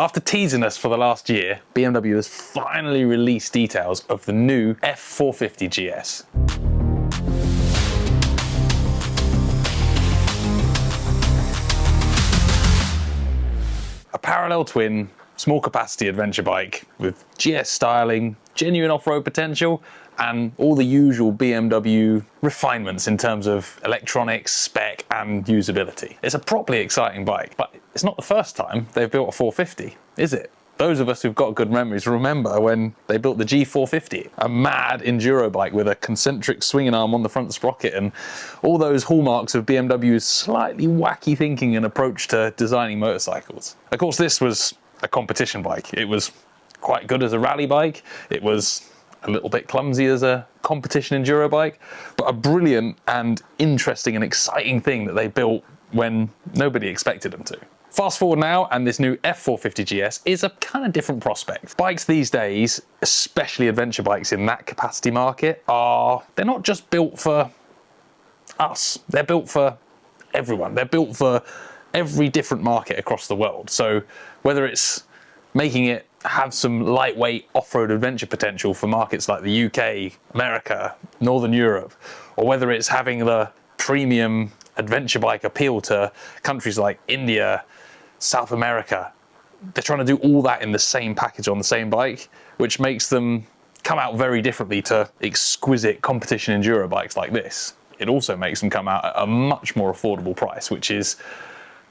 After teasing us for the last year, BMW has finally released details of the new F450 GS. A parallel twin, small capacity adventure bike with GS styling, genuine off-road potential, and all the usual BMW refinements in terms of electronics, spec, and usability. It's a properly exciting bike, but it's not the first time they've built a 450, is it? Those of us who've got good memories remember when they built the G450, a mad enduro bike with a concentric swinging arm on the front sprocket and all those hallmarks of BMW's slightly wacky thinking and approach to designing motorcycles. Of course, this was a competition bike. It was quite good as a rally bike. It was a little bit clumsy as a competition enduro bike, but a brilliant and interesting and exciting thing that they built when nobody expected them to. Fast forward now, and this new F450 GS is a kind of different prospect. Bikes these days, especially adventure bikes in that capacity market, they're not just built for us, they're built for everyone. They're built for every different market across the world. So whether it's making it have some lightweight off-road adventure potential for markets like the UK, America, Northern Europe, or whether it's having the premium adventure bike appeal to countries like India, South America. They're trying to do all that in the same package on the same bike, which makes them come out very differently to exquisite competition enduro bikes like this. It also makes them come out at a much more affordable price, which is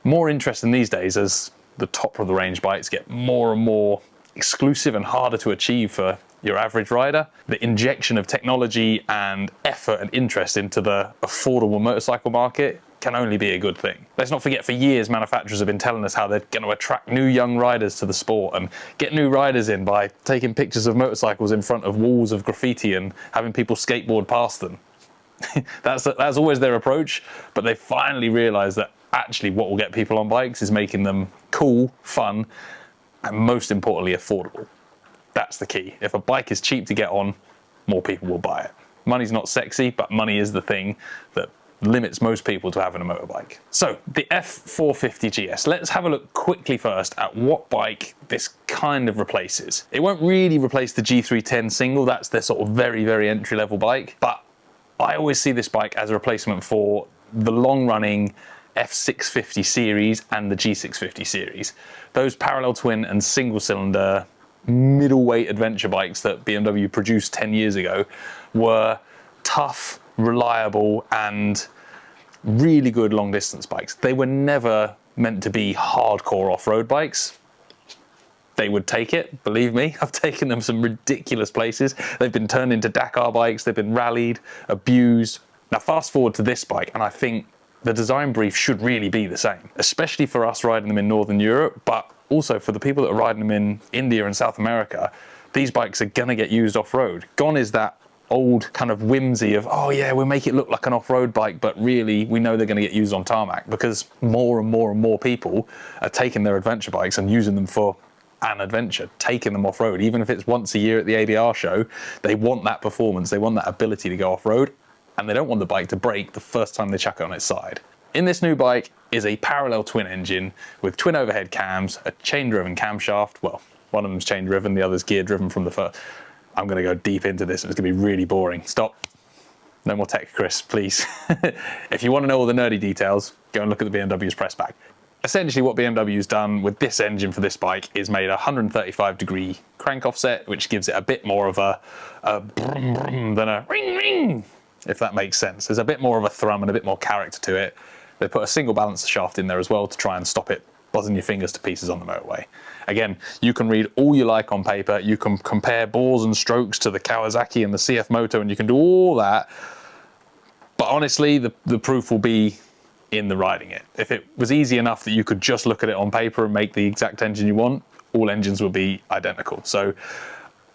more interesting these days as the top of the range bikes get more and more exclusive and harder to achieve for your average rider. The injection of technology and effort and interest into the affordable motorcycle market can only be a good thing. Let's not forget, for years manufacturers have been telling us how they're going to attract new young riders to the sport and get new riders in by taking pictures of motorcycles in front of walls of graffiti and having people skateboard past them. That's always their approach, but they finally realised that actually what will get people on bikes is making them cool, fun, and most importantly affordable. That's the key. If a bike is cheap to get on, more people will buy it. Money's not sexy, but money is the thing that limits most people to having a motorbike. So the F450 GS, let's have a look quickly first at what bike this kind of replaces. It won't really replace the G310 single, that's their sort of very, very entry-level bike, but I always see this bike as a replacement for the long-running F650 series and the G650 series. Those parallel twin and single cylinder middleweight adventure bikes that BMW produced 10 years ago were tough, reliable, and really good long distance bikes. They were never meant to be hardcore off-road bikes. They would take it, believe me. I've taken them some ridiculous places. They've been turned into Dakar bikes, they've been rallied, abused. Now fast forward to this bike, and I think the design brief should really be the same, especially for us riding them in Northern Europe, but also for the people that are riding them in India and South America. These bikes are gonna get used off-road. Gone is that old kind of whimsy of, oh yeah, we'll make it look like an off-road bike, but really we know they're gonna get used on tarmac, because more and more and more people are taking their adventure bikes and using them for an adventure, taking them off-road. Even if it's once a year at the ABR show, they want that performance, they want that ability to go off-road, and they don't want the bike to break the first time they chuck it on its side. In this new bike is a parallel twin engine with twin overhead cams, a chain-driven camshaft. Well, one of them's chain-driven, the other's gear-driven from the first. I'm going to go deep into this and it's going to be really boring. Stop. No more tech, Chris, please. If you want to know all the nerdy details, go and look at the BMW's press pack. Essentially what BMW's done with this engine for this bike is made a 135-degree crank offset, which gives it a bit more of a brum brum than a ring ring, if that makes sense. There's a bit more of a thrum and a bit more character to it. They put a single balancer shaft in there as well to try and stop it buzzing your fingers to pieces on the motorway. Again, you can read all you like on paper, you can compare bores and strokes to the Kawasaki and the CF Moto, and you can do all that, but honestly, the proof will be in the riding it. If it was easy enough that you could just look at it on paper and make the exact engine you want, all engines will be identical. So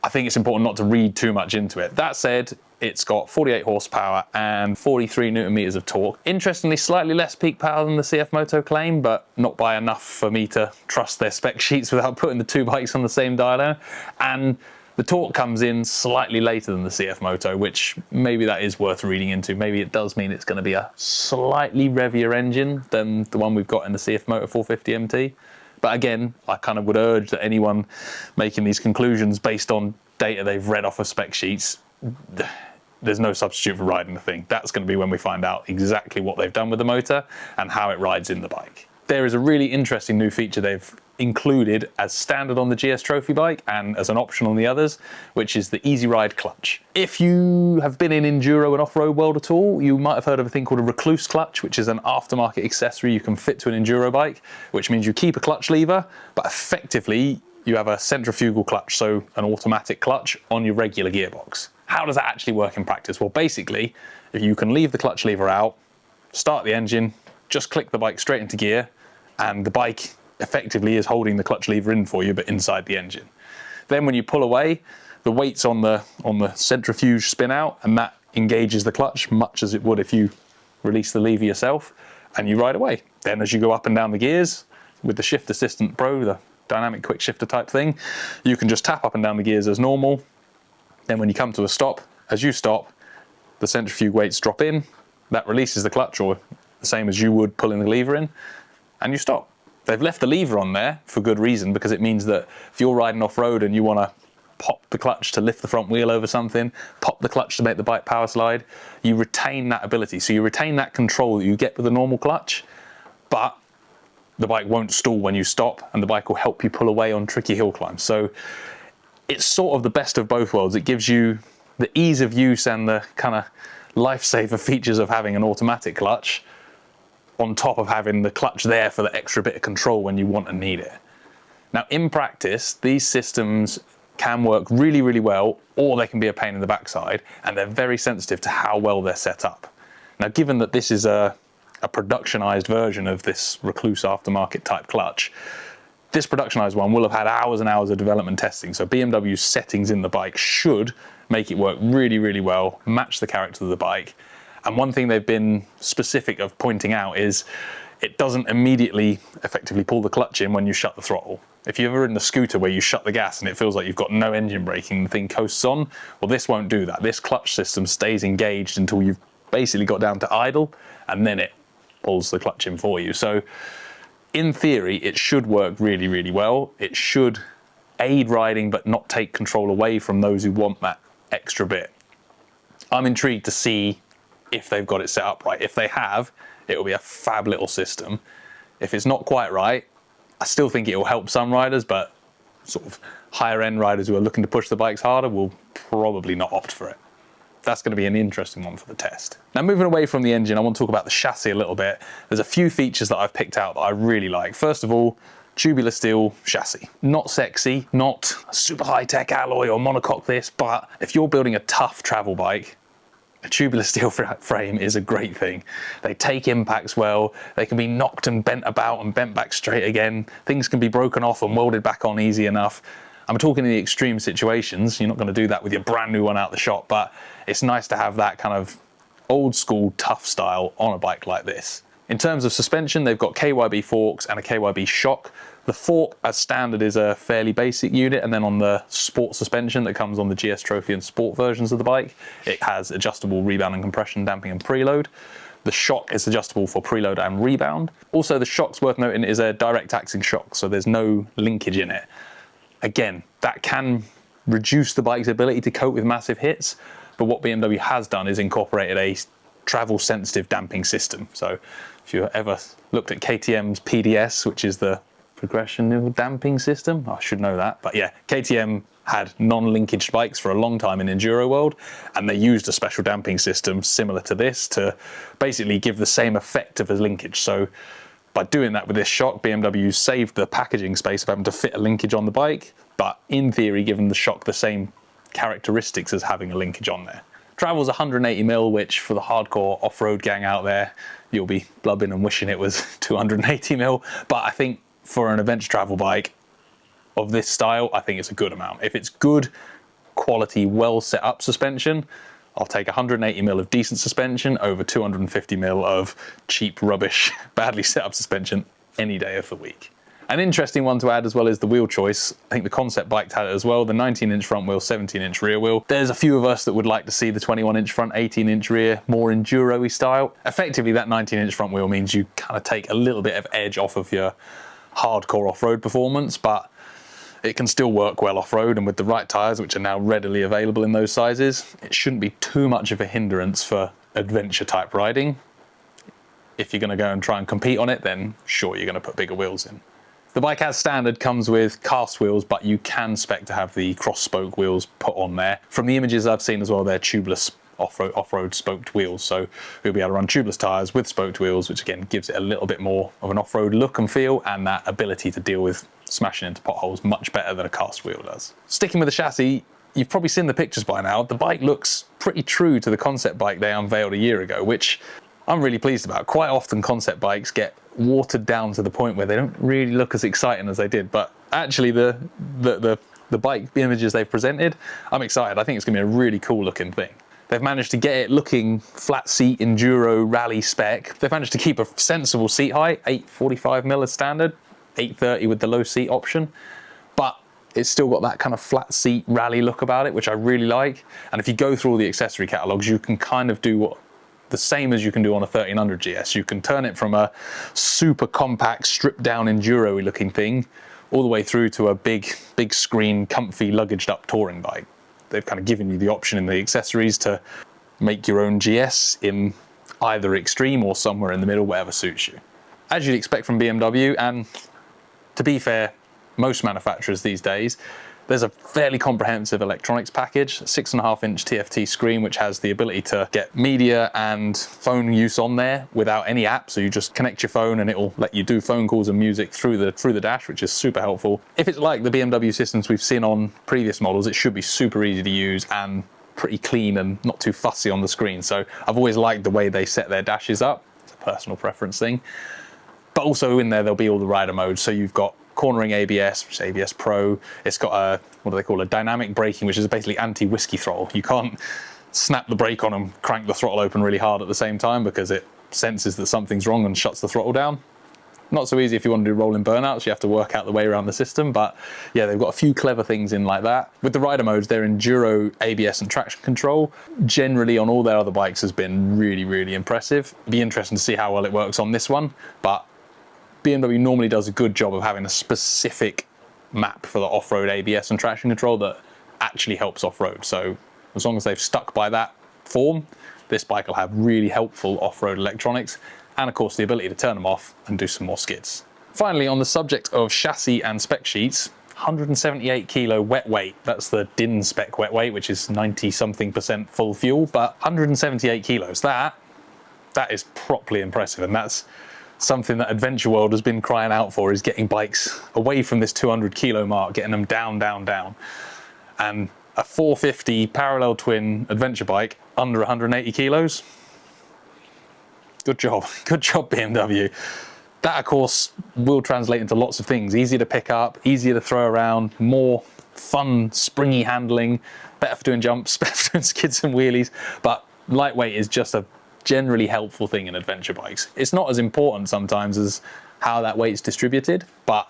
I think it's important not to read too much into it. That said, it's got 48 horsepower and 43 newton meters of torque. Interestingly, slightly less peak power than the CF Moto claim, but not by enough for me to trust their spec sheets without putting the two bikes on the same dyno. And the torque comes in slightly later than the CF Moto, which maybe that is worth reading into. Maybe it does mean it's going to be a slightly revier engine than the one we've got in the CF Moto 450 MT. But again, I kind of would urge that anyone making these conclusions based on data they've read off of spec sheets, there's no substitute for riding the thing. That's going to be when we find out exactly what they've done with the motor and how it rides in the bike. There is a really interesting new feature they've included as standard on the GS Trophy bike and as an option on the others, which is the Easy Ride clutch. If you have been in enduro and off-road world at all, you might have heard of a thing called a recluse clutch, which is an aftermarket accessory you can fit to an enduro bike, which means you keep a clutch lever, but effectively you have a centrifugal clutch, so an automatic clutch on your regular gearbox. How does that actually work in practice? Well, basically, if you can leave the clutch lever out, start the engine, just click the bike straight into gear, and the bike effectively is holding the clutch lever in for you, but inside the engine. Then when you pull away, the weight's on the centrifuge spin out, and that engages the clutch much as it would if you release the lever yourself, and you ride away. Then as you go up and down the gears, with the Shift Assistant Pro, the dynamic quick shifter type thing, you can just tap up and down the gears as normal. Then when you come to a stop, as you stop, the centrifuge weights drop in, that releases the clutch, or the same as you would pulling the lever in, and you stop. They've left the lever on there for good reason, because it means that if you're riding off-road and you want to pop the clutch to lift the front wheel over something, pop the clutch to make the bike power slide, you retain that ability. So you retain that control that you get with a normal clutch, but the bike won't stall when you stop, and the bike will help you pull away on tricky hill climbs. So it's sort of the best of both worlds. It gives you the ease of use and the kind of lifesaver features of having an automatic clutch, on top of having the clutch there for the extra bit of control when you want and need it. Now, in practice, these systems can work really, really well, or they can be a pain in the backside, and they're very sensitive to how well they're set up. Now, given that this is a productionized version of this recluse aftermarket type clutch, this productionized one will have had hours and hours of development testing. So BMW's settings in the bike should make it work really, really well, match the character of the bike. And one thing they've been specific of pointing out is it doesn't immediately effectively pull the clutch in when you shut the throttle. If you're ever in the scooter where you shut the gas and it feels like you've got no engine braking, the thing coasts on, well, this won't do that. This clutch system stays engaged until you've basically got down to idle, and then it pulls the clutch in for you. So in theory, it should work really, really well. It should aid riding, but not take control away from those who want that extra bit. I'm intrigued to see if they've got it set up right. If they have, it will be a fab little system. If it's not quite right, I still think it will help some riders, but sort of higher end riders who are looking to push the bikes harder will probably not opt for it. That's going to be an interesting one for the test. Now, moving away from the engine, I want to talk about the chassis a little bit. There's a few features that I've picked out that I really like. First of all, tubular steel chassis. Not sexy, not super high-tech alloy or monocoque this, but if you're building a tough travel bike, a tubular steel frame is a great thing. They take impacts well, they can be knocked and bent about and bent back straight again. Things can be broken off and welded back on easy enough. I'm talking in the extreme situations. You're not going to do that with your brand new one out the shop, but it's nice to have that kind of old school tough style on a bike like this. In terms of suspension, they've got KYB forks and a KYB shock. The fork as standard is a fairly basic unit, and then on the sport suspension that comes on the GS Trophy and sport versions of the bike, it has adjustable rebound and compression, damping and preload. The shock is adjustable for preload and rebound. Also, the shock's worth noting is a direct acting shock, so there's no linkage in it. Again, that can reduce the bike's ability to cope with massive hits, but what BMW has done is incorporated a travel sensitive damping system. So if you ever looked at KTM's PDS, which is the progression damping system, I should know that, but yeah, KTM had non-linkage bikes for a long time in enduro world, and they used a special damping system similar to this to basically give the same effect of a linkage. So by doing that with this shock, BMW saved the packaging space of having to fit a linkage on the bike, but in theory given the shock the same characteristics as having a linkage on there. Travel's 180mm, which for the hardcore off-road gang out there, you'll be blubbing and wishing it was 280mm, but I think for an adventure travel bike of this style, I think it's a good amount. If it's good quality, well set up suspension, I'll take 180mm of decent suspension over 250mm of cheap rubbish, badly set up suspension any day of the week. An interesting one to add as well is the wheel choice. I think the concept bike had it as well, the 19-inch front wheel, 17-inch rear wheel. There's a few of us that would like to see the 21-inch front, 18-inch rear, more enduro-y style. Effectively, that 19-inch front wheel means you kind of take a little bit of edge off of your hardcore off-road performance, but it can still work well off-road, and with the right tyres, which are now readily available in those sizes, it shouldn't be too much of a hindrance for adventure type riding. If you're going to go and try and compete on it, then sure, you're going to put bigger wheels in. The bike as standard comes with cast wheels, but you can spec to have the cross spoke wheels put on there. From the images I've seen as well, they're tubeless off-road spoked wheels, so you'll be able to run tubeless tyres with spoked wheels, which again gives it a little bit more of an off-road look and feel, and that ability to deal with smashing into potholes much better than a cast wheel does. Sticking with the chassis, you've probably seen the pictures by now. The bike looks pretty true to the concept bike they unveiled a year ago, which I'm really pleased about. Quite often concept bikes get watered down to the point where they don't really look as exciting as they did, but actually the bike images they've presented, I'm excited. I think it's going to be a really cool looking thing. They've managed to get it looking flat seat enduro rally spec. They've managed to keep a sensible seat height, 845mm as standard, 830 with the low seat option, but it's still got that kind of flat seat rally look about it, which I really like. And if you go through all the accessory catalogs, you can kind of do the same as you can do on a 1300 GS. You can turn it from a super compact, stripped down enduro-y looking thing all the way through to a big screen, comfy, luggaged up touring bike. They've kind of given you the option in the accessories to make your own GS in either extreme or somewhere in the middle, whatever suits you. As you'd expect from BMW, and to be fair, most manufacturers these days, there's a fairly comprehensive electronics package, 6.5-inch TFT screen, which has the ability to get media and phone use on there without any app. So you just connect your phone and it'll let you do phone calls and music through the dash, which is super helpful. If it's like the BMW systems we've seen on previous models, it should be super easy to use and pretty clean and not too fussy on the screen. So I've always liked the way they set their dashes up. It's a personal preference thing. But also in there, there'll be all the rider modes. So you've got cornering ABS, which is ABS Pro. It's got a, what do they call it, dynamic braking, which is basically anti-whiskey throttle. You can't snap the brake on and crank the throttle open really hard at the same time because it senses that something's wrong and shuts the throttle down. Not so easy if you want to do rolling burnouts. You have to work out the way around the system, but yeah, they've got a few clever things in like that. With the rider modes, they're enduro, ABS and traction control. Generally on all their other bikes has been really, really impressive. Be interesting to see how well it works on this one, but BMW normally does a good job of having a specific map for the off-road ABS and traction control that actually helps off-road. So as long as they've stuck by that form, this bike will have really helpful off-road electronics and of course the ability to turn them off and do some more skids. Finally, on the subject of chassis and spec sheets, 178 kilo wet weight. That's the DIN spec wet weight, which is 90-something% full fuel, but 178 kilos. That is properly impressive, and that's something that Adventure World has been crying out for, is getting bikes away from this 200 kilo mark, getting them down. And a 450 parallel twin adventure bike under 180 kilos. Good job BMW. That of course will translate into lots of things. Easier to pick up, easier to throw around, more fun, springy handling, better for doing jumps, better for doing skids and wheelies, but lightweight is just a generally helpful thing in adventure bikes. It's not as important sometimes as how that weight's distributed, but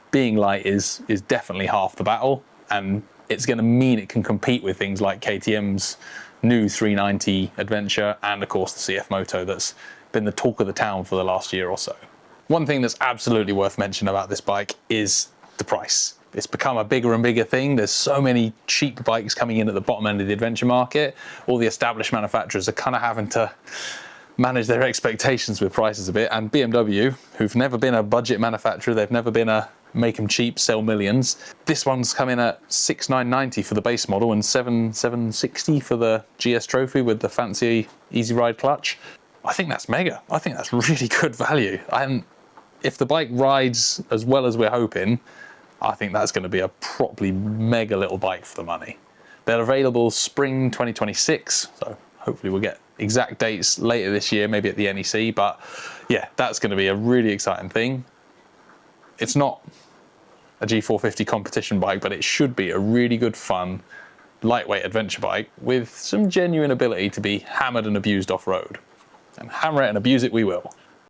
being light is definitely half the battle, and it's going to mean it can compete with things like KTM's new 390 Adventure and of course the CF Moto that's been the talk of the town for the last year or so. One thing that's absolutely worth mentioning about this bike is the price. It's become a bigger and bigger thing. There's so many cheap bikes coming in at the bottom end of the adventure market. All the established manufacturers are kind of having to manage their expectations with prices a bit. And BMW, who've never been a budget manufacturer, they've never been a make them cheap, sell millions. This one's come in at 6,990 for the base model and 7,760 for the GS Trophy with the fancy Easy Ride clutch. I think that's mega. I think that's really good value. And if the bike rides as well as we're hoping, I think that's going to be a properly mega little bike for the money. They're available spring 2026, so hopefully we'll get exact dates later this year, maybe at the NEC, but yeah, that's going to be a really exciting thing. It's not a G450 competition bike, but it should be a really good fun, lightweight adventure bike with some genuine ability to be hammered and abused off-road. And hammer it and abuse it we will.